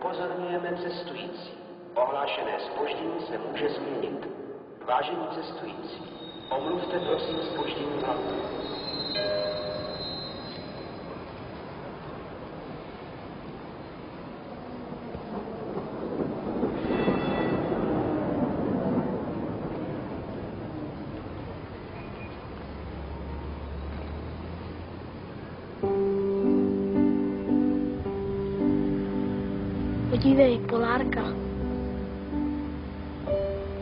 Upozorňujeme cestující. Ohlášené zpoždění se může změnit. Vážení cestující, omluvte prosím zpoždění vlaku. Podívej, Polárka.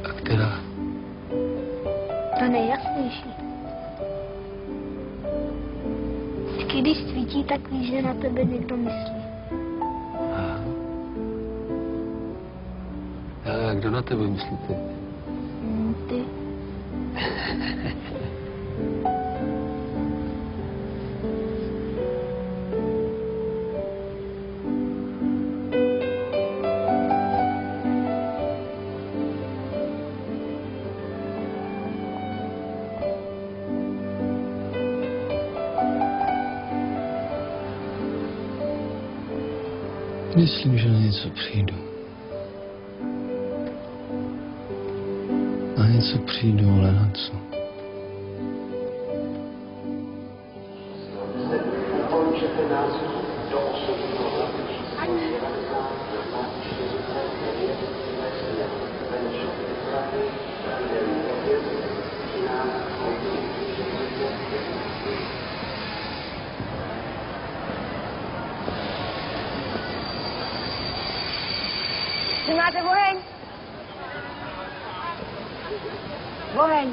A která? Ta nejjasnější. Vždycky, když svítí, tak víš, že na tebe někdo myslí. Aha. A kdo na tebe myslí ty? Ty. Myslím, že na něco přijdu. Na něco přijdu, ale na co? Ukončete nástup do osobního vlaku číslo 90 49 Benčov Prahy, pravidelný odjezd 13 hodin 45 minut. Vy máte oheň? Oheň.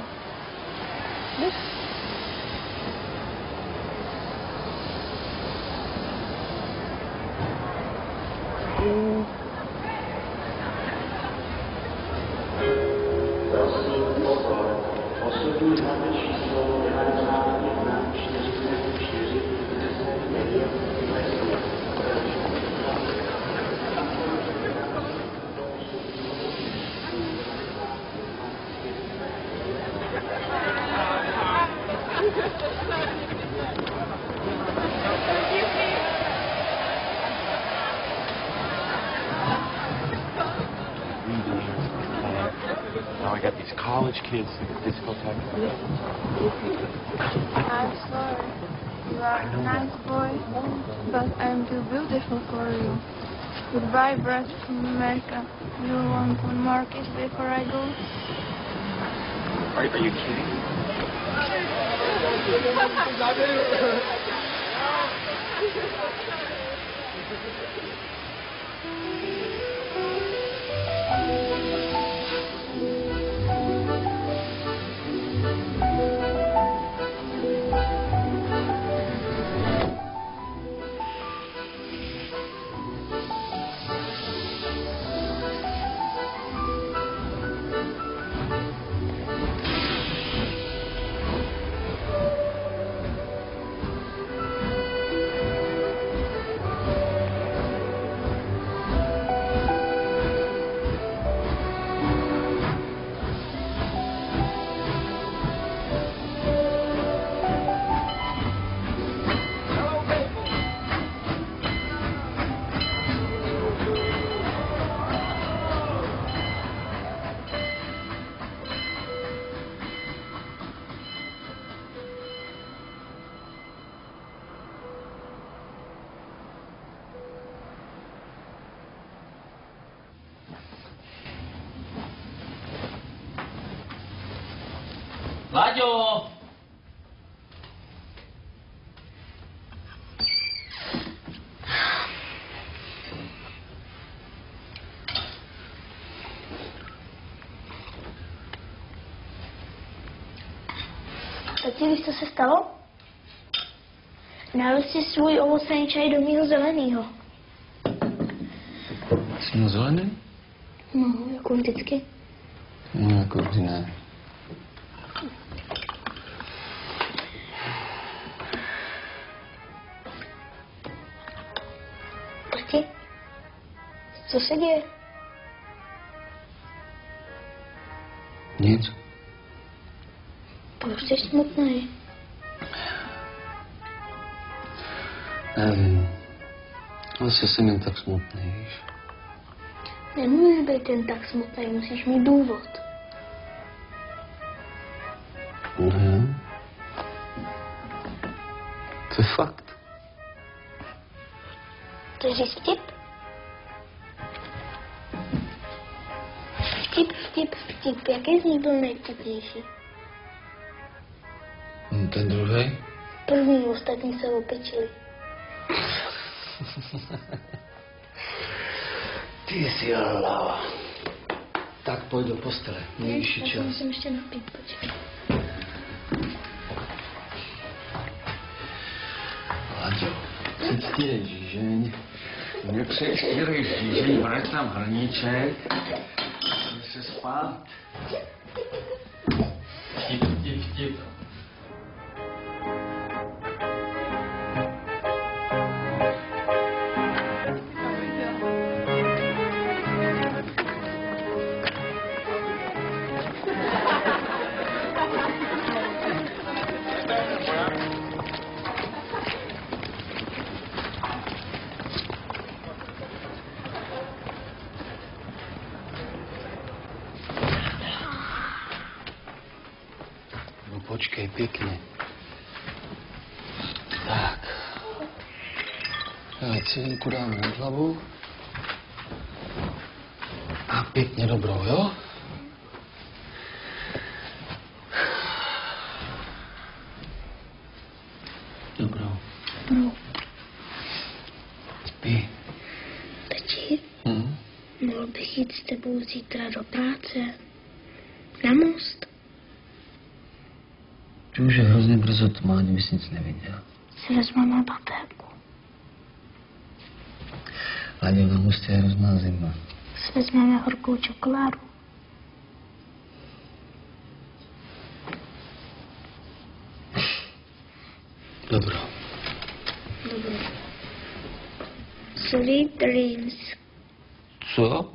Prosím pozor, osobní hlavní číslo 91 44 49 Now I got these college kids, discotheque. I'm sorry. You are a nice boy, but I'm too beautiful for you. Goodbye, brother from America. You want one more kiss before I go? Are you kidding? Láďo! Tati, víš, co se stalo? Nalil si svůj ovocný čaj do mýho zeleného. Jsi měl zelený? No, jako vždycky. No, jako vždy ne. Tati, co se děje? Nic. Proč jsi smutný? Nevím. Asi jsem jen tak smutný, víš. Nemůžeš být jen tak smutný, musíš mít důvod. Ne. To je fakt. Chceš říct vtip? Vtip. Jaký z nich byl nejvtipnější? Ten druhý? První, ostatní se opečili. Ty jsi hlava. Tak pojď do postele, nejvyšší Já se čas. musím ještě napít, počkej. Láďo, předstírej žížeň. Nepředstírej žížeň, vrať tam hrníček. Jdi se spát. Vtip. No počkej, pěkně. Tak. Já cilinku dáme nad hlavu. A pěkně dobrou, jo? Dobrou. No, Spí. tači, Hm? mohl bych jít s tebou zítra do práce. Na most. Ty už je hrozně brzo tma, ani bys nic neviděl. Si vezmeme baterku. Láďo, na mostě je hrozná zima. Si vezmeme horkou čokoládu. Dobro. Dobrý. Sweet dreams. Co?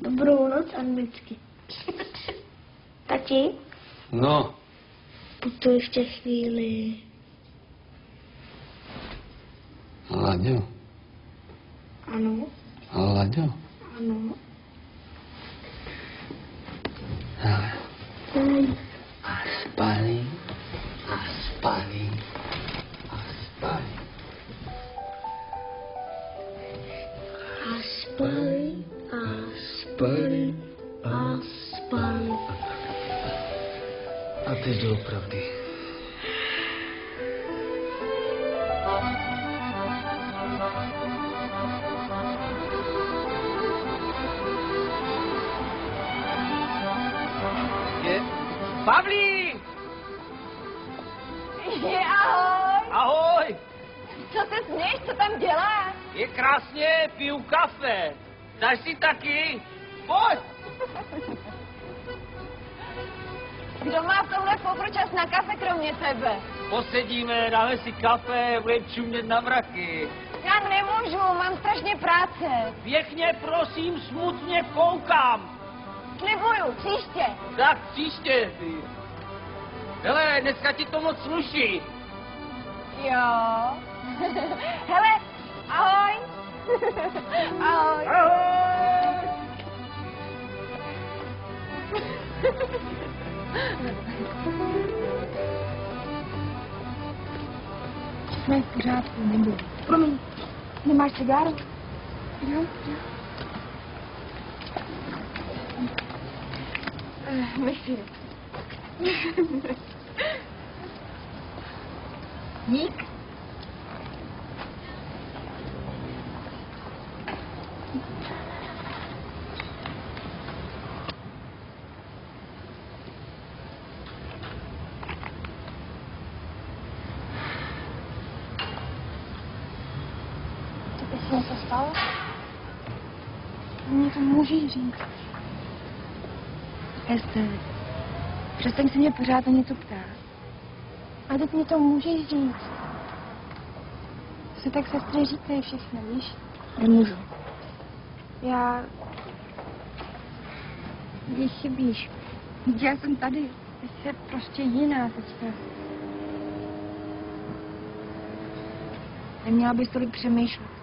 Dobrou noc anglicky. Tati, No. putuj v těch chvíli. Láďo. Ano, Láďo. ano. Hele. Hm. A spali. A spali. A spali. A spali, a Spali. a spali. A teď doopravdy. Pavlík! Ahoj! Ahoj! Co se směješ, co tam děláš? Je krásně, piju kafe. Dáš si taky? Pojď! Kdo má v tomhle fofru čas na kafe kromě tebe? Posedíme, dáme si kafe, budeme čumět na vraky. Já nemůžu, mám strašně práce. Pěkně prosím, smutně koukám. Slibuju, příště. Tak příště, ty. Hele, dneska ti to moc sluší. Jo. Hele, ahoj. Ahoj. Ahoj! Jsme v pořádku, nebudu. Promiň, nemáš cigáru? Jo. Myslím. Dík. To se něco stalo? Mně to můžeš říct. Ester, přestaň se mě pořád na něco ptát. A teď mě to můžeš říct. To se tak sestry říkají všechno, víš? Nemůžu. Já... Mně chybíš. Já jsem tady. Ty jsi prostě jiná teďka. Neměla bys tolik přemýšlet.